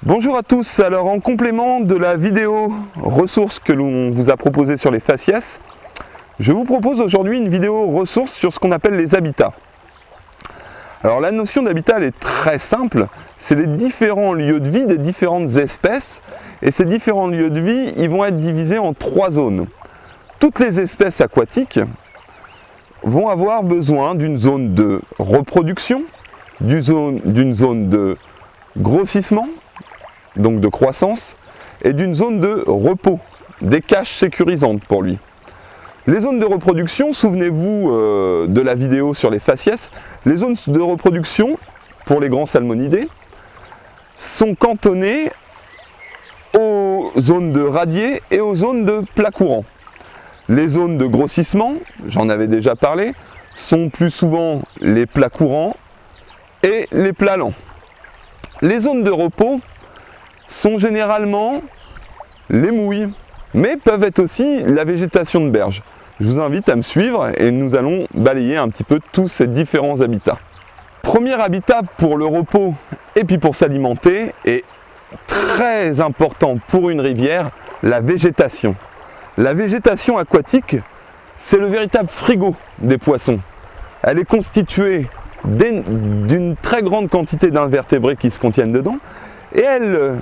Bonjour à tous, alors en complément de la vidéo ressources que l'on vous a proposée sur les faciès, je vous propose aujourd'hui une vidéo ressources sur ce qu'on appelle les habitats. Alors la notion d'habitat elle est très simple, c'est les différents lieux de vie des différentes espèces et ces différents lieux de vie ils vont être divisés en 3 zones. Toutes les espèces aquatiques vont avoir besoin d'une zone de reproduction, d'une zone de grossissement, donc de croissance, et d'une zone de repos, des caches sécurisantes pour lui. Les zones de reproduction, souvenez-vous de la vidéo sur les faciès, les zones de reproduction, pour les grands salmonidés, sont cantonnées aux zones de radier et aux zones de plat courant. Les zones de grossissement, j'en avais déjà parlé, sont plus souvent les plats courants et les plats lents. Les zones de repos sont généralement les mouilles, mais peuvent être aussi la végétation de berge. Je vous invite à me suivre et nous allons balayer un petit peu tous ces différents habitats. Premier habitat pour le repos et puis pour s'alimenter est très important pour une rivière, la végétation. La végétation aquatique, c'est le véritable frigo des poissons. Elle est constituée d'une très grande quantité d'invertébrés qui se contiennent dedans et elle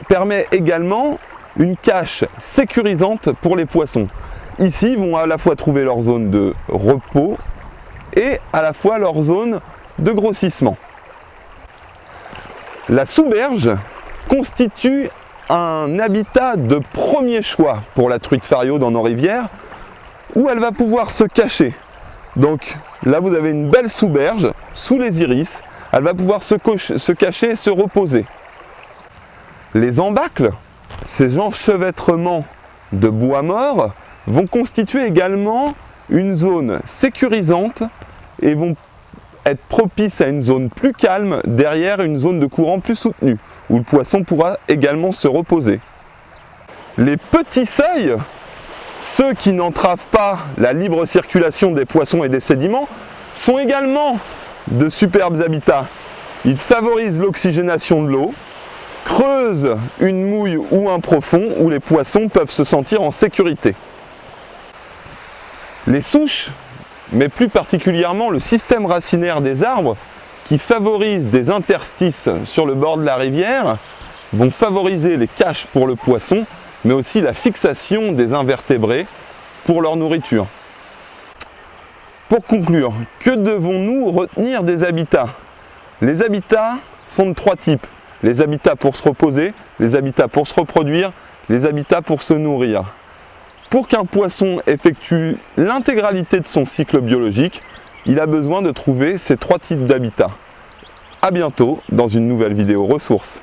permet également une cache sécurisante pour les poissons. Ici, ils vont à la fois trouver leur zone de repos et à la fois leur zone de grossissement. La sous-berge constitue un habitat de premier choix pour la truite fario dans nos rivières où elle va pouvoir se cacher. Donc là vous avez une belle sous-berge, sous les iris, elle va pouvoir se cacher et se reposer. Les embâcles, ces enchevêtrements de bois mort, vont constituer également une zone sécurisante et vont être propices à une zone plus calme derrière une zone de courant plus soutenue, où le poisson pourra également se reposer. Les petits seuils, ceux qui n'entravent pas la libre circulation des poissons et des sédiments, sont également de superbes habitats. Ils favorisent l'oxygénation de l'eau, creusent une mouille ou un profond où les poissons peuvent se sentir en sécurité. Les souches, mais plus particulièrement le système racinaire des arbres, qui favorisent des interstices sur le bord de la rivière, vont favoriser les caches pour le poisson, mais aussi la fixation des invertébrés pour leur nourriture. Pour conclure, que devons-nous retenir des habitats? Les habitats sont de 3 types. Les habitats pour se reposer, les habitats pour se reproduire, les habitats pour se nourrir. Pour qu'un poisson effectue l'intégralité de son cycle biologique, il a besoin de trouver ces 3 types d'habitats. A bientôt dans une nouvelle vidéo ressources.